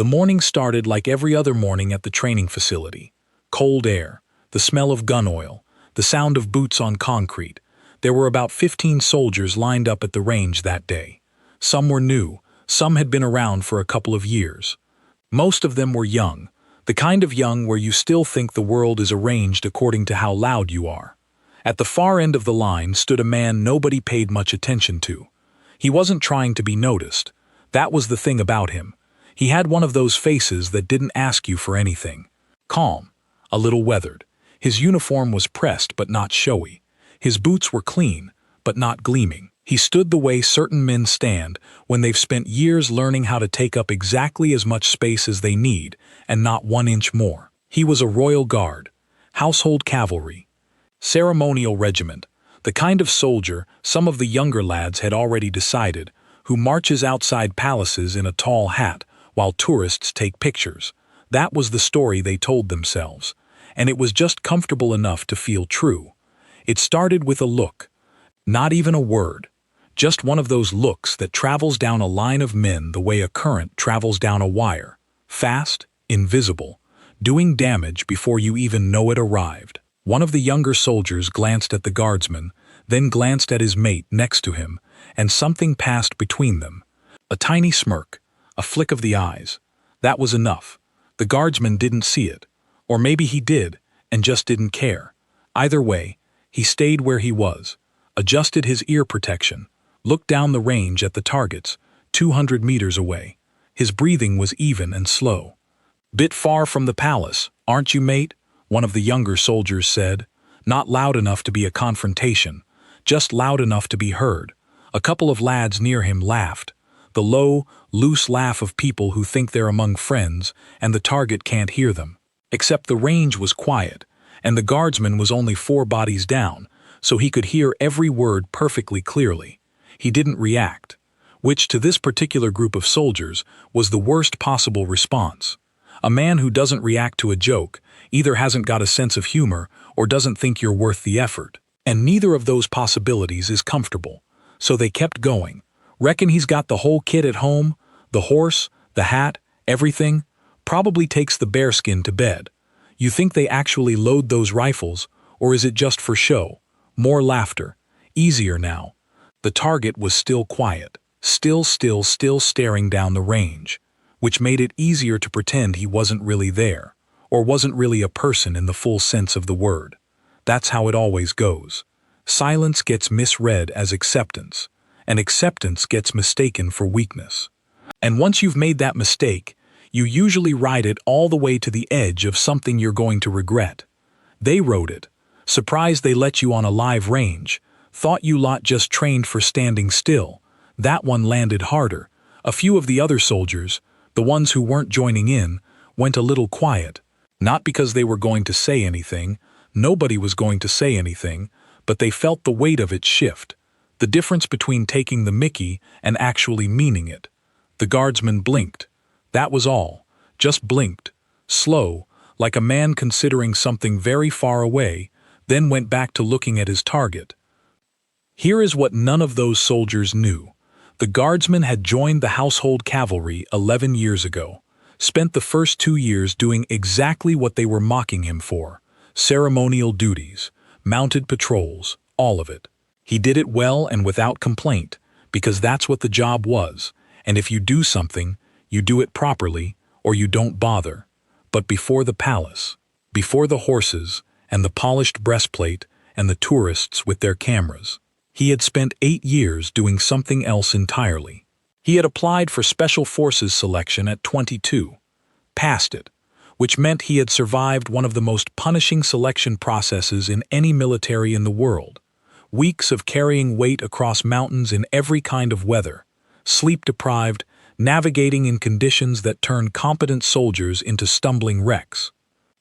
The morning started like every other morning at the training facility. Cold air, the smell of gun oil, the sound of boots on concrete. There were about 15 soldiers lined up at the range that day. Some were new, some had been around for a couple of years. Most of them were young, the kind of young where you still think the world is arranged according to how loud you are. At the far end of the line stood a man nobody paid much attention to. He wasn't trying to be noticed. That was the thing about him. He had one of those faces that didn't ask you for anything. Calm, a little weathered. His uniform was pressed but not showy. His boots were clean, but not gleaming. He stood the way certain men stand when they've spent years learning how to take up exactly as much space as they need and not 1 inch more. He was a Royal Guard, household cavalry, ceremonial regiment, the kind of soldier some of the younger lads had already decided, who marches outside palaces in a tall hat while tourists take pictures. That was the story they told themselves, and it was just comfortable enough to feel true. It started with a look, not even a word, just one of those looks that travels down a line of men the way a current travels down a wire, fast, invisible, doing damage before you even know it arrived. One of the younger soldiers glanced at the guardsman, then glanced at his mate next to him, and something passed between them. A tiny smirk, a flick of the eyes. That was enough. The guardsman didn't see it, or maybe he did and just didn't care. Either way, he stayed where he was, adjusted his ear protection, looked down the range at the targets, 200 meters away. His breathing was even and slow. "Bit far from the palace, aren't you, mate?" one of the younger soldiers said. Not loud enough to be a confrontation, just loud enough to be heard. A couple of lads near him laughed, the low, loose laugh of people who think they're among friends and the target can't hear them. Except the range was quiet, and the guardsman was only 4 bodies down, so he could hear every word perfectly clearly. He didn't react, which to this particular group of soldiers was the worst possible response. A man who doesn't react to a joke either hasn't got a sense of humor or doesn't think you're worth the effort. And neither of those possibilities is comfortable. So they kept going. Reckon he's got the whole kit at home? The horse, the hat, everything? Probably takes the bearskin to bed. You think they actually load those rifles, or is it just for show? More laughter. Easier now. The target was still quiet, still staring down the range, which made it easier to pretend he wasn't really there, or wasn't really a person in the full sense of the word. That's how it always goes. Silence gets misread as acceptance, and acceptance gets mistaken for weakness. And once you've made that mistake, you usually ride it all the way to the edge of something you're going to regret. They rode it. Surprised they let you on a live range. Thought you lot just trained for standing still. That one landed harder. A few of the other soldiers, the ones who weren't joining in, went a little quiet. Not because they were going to say anything. Nobody was going to say anything, but they felt the weight of it shift. The difference between taking the mickey and actually meaning it. The guardsman blinked. That was all. Just blinked. Slow, like a man considering something very far away, then went back to looking at his target. Here is what none of those soldiers knew. The guardsman had joined the household cavalry 11 years ago, spent the first 2 years doing exactly what they were mocking him for. Ceremonial duties, mounted patrols, all of it. He did it well and without complaint, because that's what the job was, and if you do something, you do it properly, or you don't bother. But before the palace, before the horses, and the polished breastplate, and the tourists with their cameras, he had spent 8 years doing something else entirely. He had applied for Special Forces selection at 22, passed it, which meant he had survived one of the most punishing selection processes in any military in the world. Weeks of carrying weight across mountains in every kind of weather, sleep-deprived, navigating in conditions that turn competent soldiers into stumbling wrecks.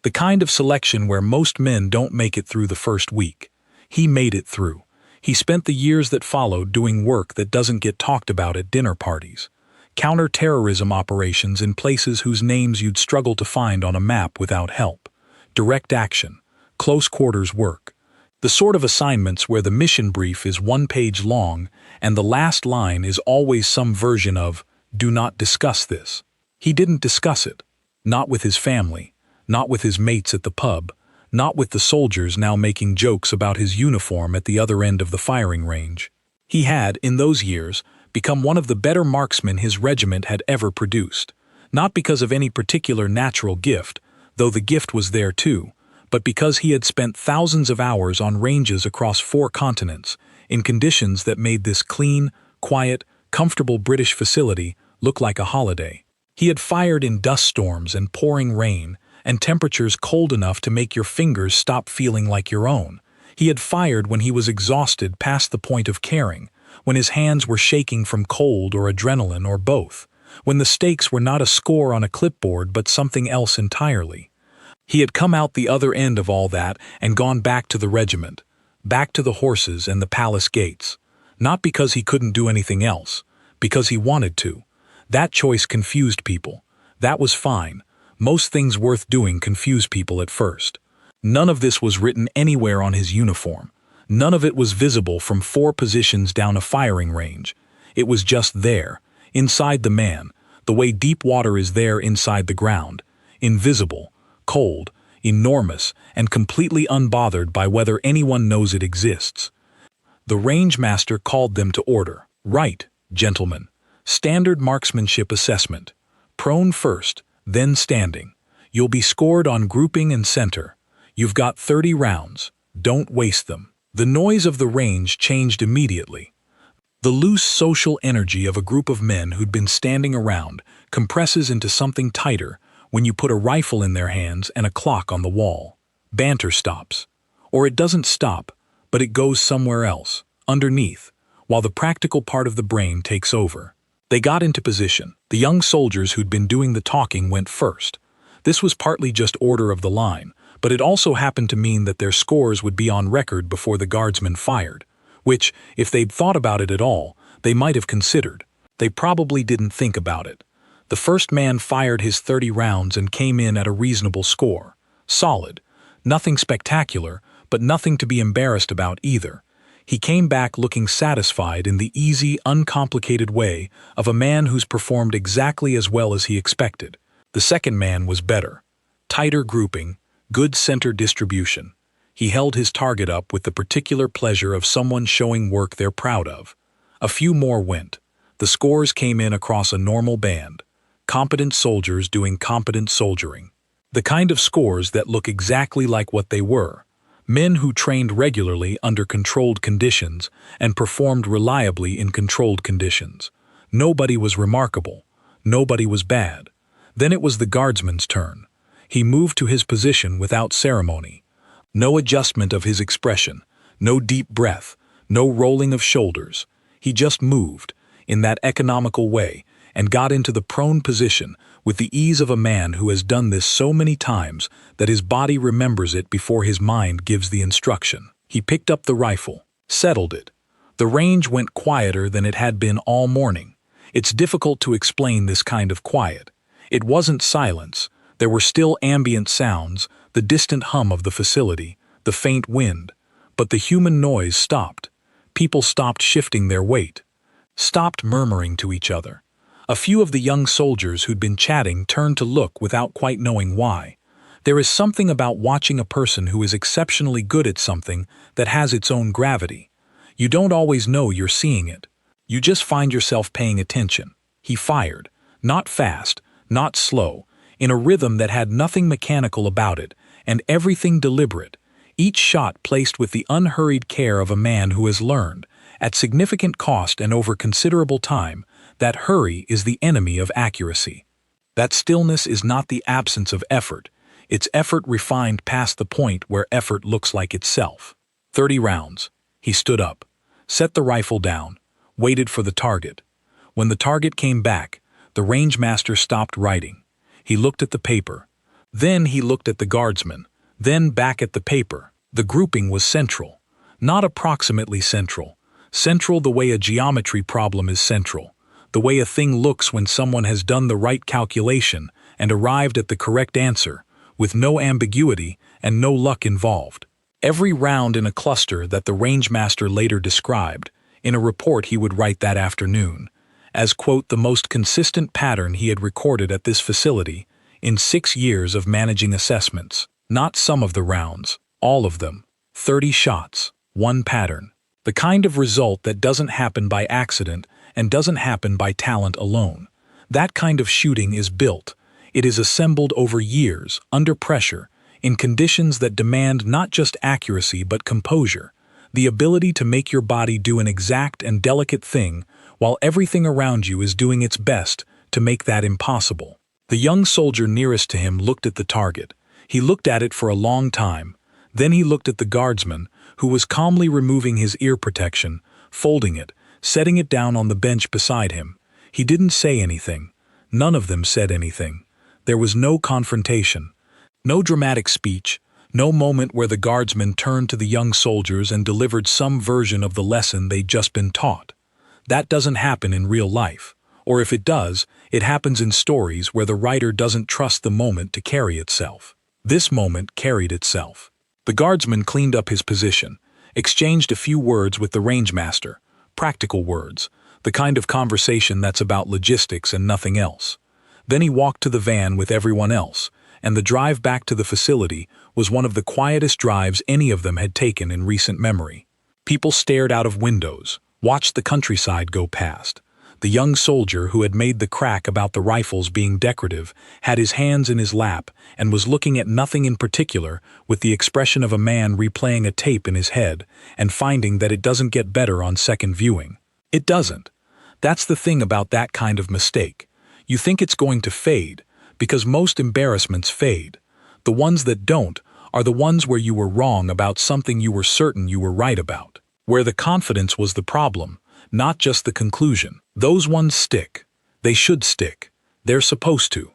The kind of selection where most men don't make it through the first week. He made it through. He spent the years that followed doing work that doesn't get talked about at dinner parties. Counter-terrorism operations in places whose names you'd struggle to find on a map without help. Direct action, close-quarters work. The sort of assignments where the mission brief is 1 page long and the last line is always some version of, "Do not discuss this." He didn't discuss it. Not with his family, not with his mates at the pub, not with the soldiers now making jokes about his uniform at the other end of the firing range. He had, in those years, become one of the better marksmen his regiment had ever produced, not because of any particular natural gift, though the gift was there too, but because he had spent thousands of hours on ranges across 4 continents, in conditions that made this clean, quiet, comfortable British facility look like a holiday. He had fired in dust storms and pouring rain, and temperatures cold enough to make your fingers stop feeling like your own. He had fired when he was exhausted past the point of caring, when his hands were shaking from cold or adrenaline or both, when the stakes were not a score on a clipboard but something else entirely. He had come out the other end of all that and gone back to the regiment, back to the horses and the palace gates. Not because he couldn't do anything else, because he wanted to. That choice confused people. That was fine. Most things worth doing confuse people at first. None of this was written anywhere on his uniform. None of it was visible from 4 positions down a firing range. It was just there, inside the man, the way deep water is there inside the ground, invisible, cold, enormous, and completely unbothered by whether anyone knows it exists. The range master called them to order. Right, gentlemen. Standard marksmanship assessment. Prone first, then standing. You'll be scored on grouping and center. You've got 30 rounds. Don't waste them. The noise of the range changed immediately. The loose social energy of a group of men who'd been standing around compresses into something tighter when you put a rifle in their hands and a clock on the wall. Banter stops. Or it doesn't stop, but it goes somewhere else, underneath, while the practical part of the brain takes over. They got into position. The young soldiers who'd been doing the talking went first. This was partly just order of the line, but it also happened to mean that their scores would be on record before the guardsmen fired, which, if they'd thought about it at all, they might have considered. They probably didn't think about it. The first man fired his 30 rounds and came in at a reasonable score. Solid. Nothing spectacular, but nothing to be embarrassed about either. He came back looking satisfied in the easy, uncomplicated way of a man who's performed exactly as well as he expected. The second man was better. Tighter grouping, good center distribution. He held his target up with the particular pleasure of someone showing work they're proud of. A few more went. The scores came in across a normal band. Competent soldiers doing competent soldiering. The kind of scores that look exactly like what they were. Men who trained regularly under controlled conditions and performed reliably in controlled conditions. Nobody was remarkable. Nobody was bad. Then it was the guardsman's turn. He moved to his position without ceremony. No adjustment of his expression, no deep breath, no rolling of shoulders. He just moved, in that economical way, and got into the prone position with the ease of a man who has done this so many times that his body remembers it before his mind gives the instruction. He picked up the rifle, settled it. The range went quieter than it had been all morning. It's difficult to explain this kind of quiet. It wasn't silence. There were still ambient sounds, the distant hum of the facility, the faint wind. But the human noise stopped. People stopped shifting their weight, stopped murmuring to each other. A few of the young soldiers who'd been chatting turned to look without quite knowing why. There is something about watching a person who is exceptionally good at something that has its own gravity. You don't always know you're seeing it. You just find yourself paying attention. He fired, not fast, not slow, in a rhythm that had nothing mechanical about it, and everything deliberate, each shot placed with the unhurried care of a man who has learned, at significant cost and over considerable time, that hurry is the enemy of accuracy. That stillness is not the absence of effort, it's effort refined past the point where effort looks like itself. 30 rounds. He stood up, set the rifle down, waited for the target. When the target came back, the range master stopped writing. He looked at the paper. Then he looked at the guardsman, then back at the paper. The grouping was central, not approximately central. Central the way a geometry problem is central. The way a thing looks when someone has done the right calculation and arrived at the correct answer, with no ambiguity and no luck involved. Every round in a cluster that the rangemaster later described, in a report he would write that afternoon. as, quote, the most consistent pattern he had recorded at this facility in 6 years of managing assessments. Not some of the rounds, all of them. 30 shots, one pattern. The kind of result that doesn't happen by accident and doesn't happen by talent alone. That kind of shooting is built. It is assembled over years, under pressure, in conditions that demand not just accuracy but composure, the ability to make your body do an exact and delicate thing while everything around you is doing its best to make that impossible. The young soldier nearest to him looked at the target. He looked at it for a long time. Then he looked at the guardsman, who was calmly removing his ear protection, folding it, setting it down on the bench beside him. He didn't say anything. None of them said anything. There was no confrontation. No dramatic speech, no moment where the guardsman turned to the young soldiers and delivered some version of the lesson they'd just been taught. That doesn't happen in real life. Or if it does, it happens in stories where the writer doesn't trust the moment to carry itself. This moment carried itself. The guardsman cleaned up his position, exchanged a few words with the rangemaster, practical words, the kind of conversation that's about logistics and nothing else. Then he walked to the van with everyone else, and the drive back to the facility was one of the quietest drives any of them had taken in recent memory. People stared out of windows, watched the countryside go past. The young soldier who had made the crack about the rifles being decorative had his hands in his lap and was looking at nothing in particular with the expression of a man replaying a tape in his head and finding that it doesn't get better on second viewing. It doesn't. That's the thing about that kind of mistake. You think it's going to fade, because most embarrassments fade. The ones that don't are the ones where you were wrong about something you were certain you were right about, where the confidence was the problem, not just the conclusion. Those ones stick. They should stick. They're supposed to.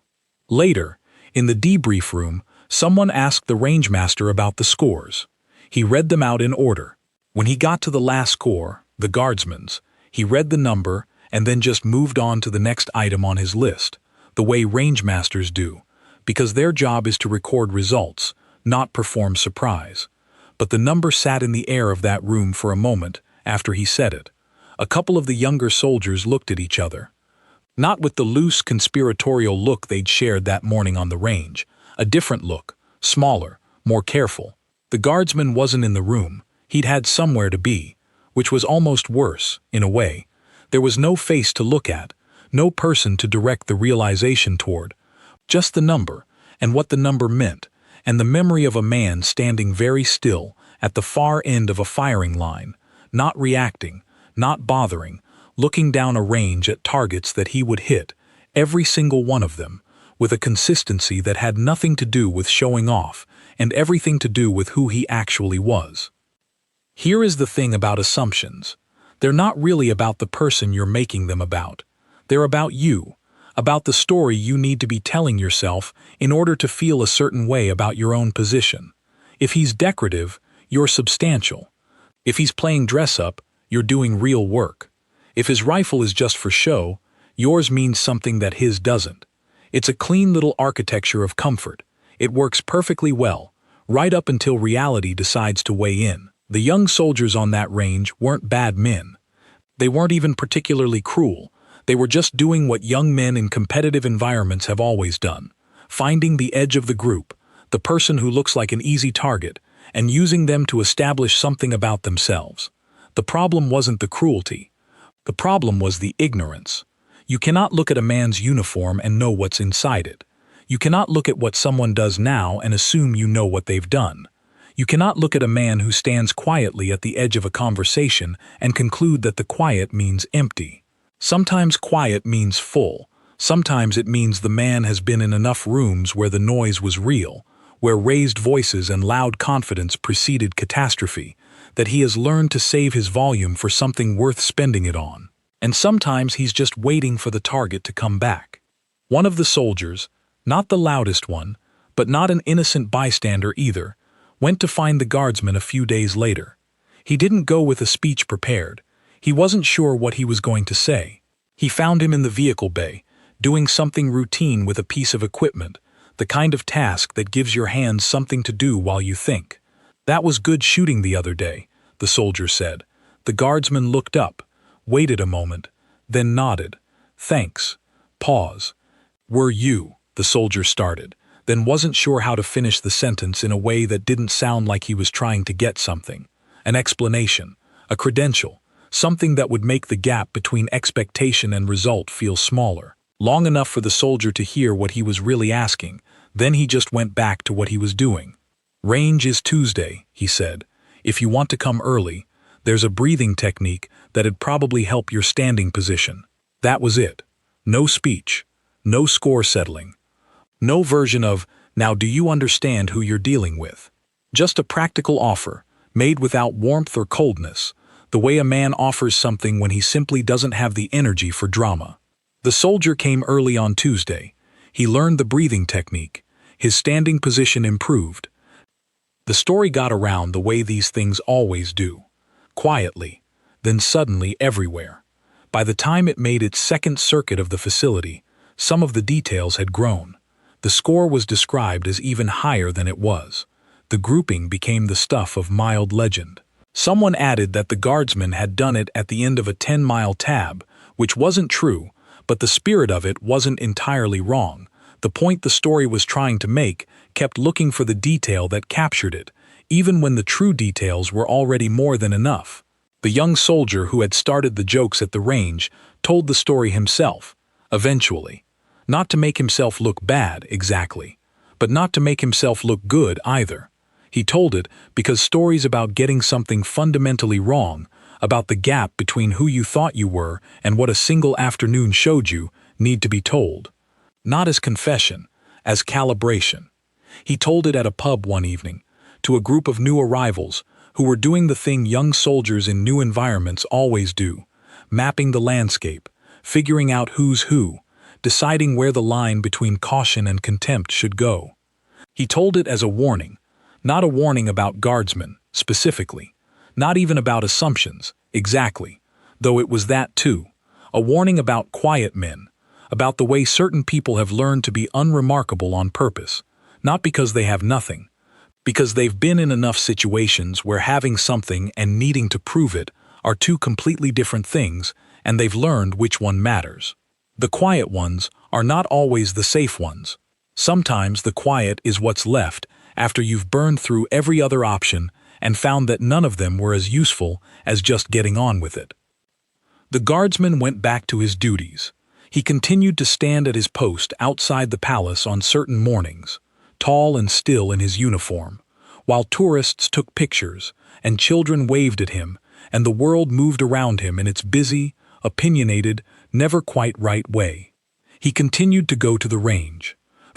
Later, in the debrief room, someone asked the rangemaster about the scores. He read them out in order. When he got to the last score, the guardsman's, he read the number and then just moved on to the next item on his list, the way rangemasters do, because their job is to record results, not perform surprise. But the number sat in the air of that room for a moment after he said it. A couple of the younger soldiers looked at each other. Not with the loose, conspiratorial look they'd shared that morning on the range. A different look, smaller, more careful. The guardsman wasn't in the room. He'd had somewhere to be, which was almost worse, in a way. There was no face to look at, no person to direct the realization toward. Just the number, and what the number meant, and the memory of a man standing very still at the far end of a firing line, not reacting, not bothering, looking down a range at targets that he would hit, every single one of them, with a consistency that had nothing to do with showing off and everything to do with who he actually was. Here is the thing about assumptions. They're not really about the person you're making them about. They're about you, about the story you need to be telling yourself in order to feel a certain way about your own position. If he's decorative, you're substantial. If he's playing dress-up, you're doing real work. If his rifle is just for show, yours means something that his doesn't. It's a clean little architecture of comfort. It works perfectly well, right up until reality decides to weigh in. The young soldiers on that range weren't bad men. They weren't even particularly cruel. They were just doing what young men in competitive environments have always done, finding the edge of the group, the person who looks like an easy target, and using them to establish something about themselves. The problem wasn't the cruelty. The problem was the ignorance. You cannot look at a man's uniform and know what's inside it. You cannot look at what someone does now and assume you know what they've done. You cannot look at a man who stands quietly at the edge of a conversation and conclude that the quiet means empty. Sometimes quiet means full. Sometimes it means the man has been in enough rooms where the noise was real, where raised voices and loud confidence preceded catastrophe, that he has learned to save his volume for something worth spending it on. And sometimes he's just waiting for the target to come back. One of the soldiers, not the loudest one, but not an innocent bystander either, went to find the guardsman a few days later. He didn't go with a speech prepared. He wasn't sure what he was going to say. He found him in the vehicle bay, doing something routine with a piece of equipment, the kind of task that gives your hands something to do while you think. "That was good shooting the other day," the soldier said. The guardsman looked up, waited a moment, then nodded. Thanks. Pause. Were you, the soldier started, then wasn't sure how to finish the sentence in a way that didn't sound like he was trying to get something. An explanation, a credential, something that would make the gap between expectation and result feel smaller. Long enough for the soldier to hear what he was really asking, then he just went back to what he was doing. Range is Tuesday, he said. If you want to come early, there's a breathing technique that'd probably help your standing position. That was it. No speech. No score settling. No version of, now do you understand who you're dealing with? Just a practical offer, made without warmth or coldness, the way a man offers something when he simply doesn't have the energy for drama. The soldier came early on Tuesday. He learned the breathing technique. His standing position improved. The story got around the way these things always do. Quietly, then suddenly everywhere. By the time it made its second circuit of the facility, some of the details had grown. The score was described as even higher than it was. The grouping became the stuff of mild legend. Someone added that the guardsman had done it at the end of a 10-mile tab, which wasn't true, but the spirit of it wasn't entirely wrong. The point the story was trying to make kept looking for the detail that captured it, even when the true details were already more than enough. The young soldier who had started the jokes at the range told the story himself, eventually. Not to make himself look bad, exactly, but not to make himself look good either. He told it because stories about getting something fundamentally wrong, about the gap between who you thought you were and what a single afternoon showed you, need to be told. Not as confession, as calibration. He told it at a pub one evening, to a group of new arrivals who were doing the thing young soldiers in new environments always do, mapping the landscape, figuring out who's who, deciding where the line between caution and contempt should go. He told it as a warning, not a warning about guardsmen, specifically, not even about assumptions, exactly, though it was that too, a warning about quiet men, about the way certain people have learned to be unremarkable on purpose, not because they have nothing, because they've been in enough situations where having something and needing to prove it are two completely different things, and they've learned which one matters. The quiet ones are not always the safe ones. Sometimes the quiet is what's left after you've burned through every other option and found that none of them were as useful as just getting on with it. The guardsman went back to his duties. He continued to stand at his post outside the palace on certain mornings, tall and still in his uniform, while tourists took pictures and children waved at him and the world moved around him in its busy, opinionated, never quite right way. He continued to go to the range.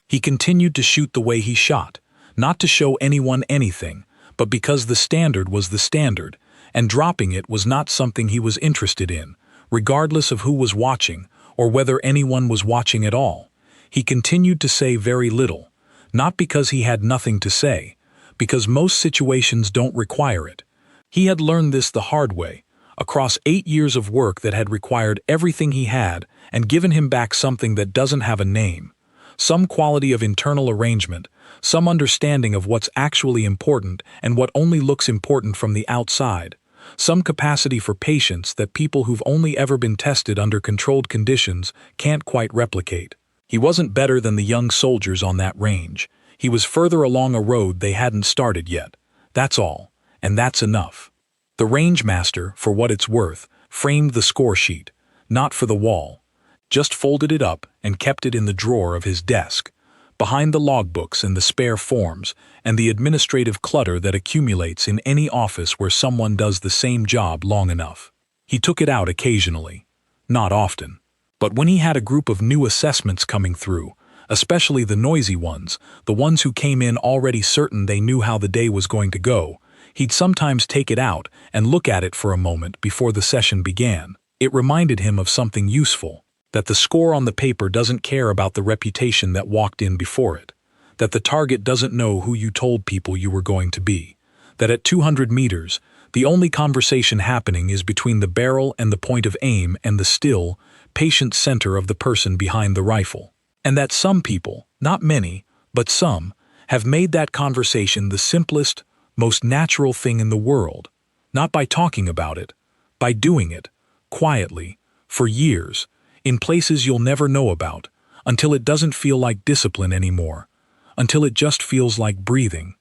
He continued to shoot the way he shot, not to show anyone anything, but because the standard was the standard, and dropping it was not something he was interested in, regardless of who was watching or whether anyone was watching at all. He continued to say very little, not because he had nothing to say, because most situations don't require it. He had learned this the hard way, across 8 years of work that had required everything he had and given him back something that doesn't have a name, some quality of internal arrangement, some understanding of what's actually important and what only looks important from the outside, some capacity for patience that people who've only ever been tested under controlled conditions can't quite replicate. He wasn't better than the young soldiers on that range. He was further along a road they hadn't started yet. That's all, and that's enough. The range master, for what it's worth, framed the score sheet, not for the wall, just folded it up and kept it in the drawer of his desk, behind the logbooks and the spare forms and the administrative clutter that accumulates in any office where someone does the same job long enough. He took it out occasionally, not often, but when he had a group of new assessments coming through, especially the noisy ones, the ones who came in already certain they knew how the day was going to go, he'd sometimes take it out and look at it for a moment before the session began. It reminded him of something useful, that the score on the paper doesn't care about the reputation that walked in before it, that the target doesn't know who you told people you were going to be, that at 200 meters, the only conversation happening is between the barrel and the point of aim and the still, patient center of the person behind the rifle, and that some people, not many, but some, have made that conversation the simplest, most natural thing in the world, not by talking about it, by doing it, quietly, for years, in places you'll never know about, until it doesn't feel like discipline anymore, until it just feels like breathing.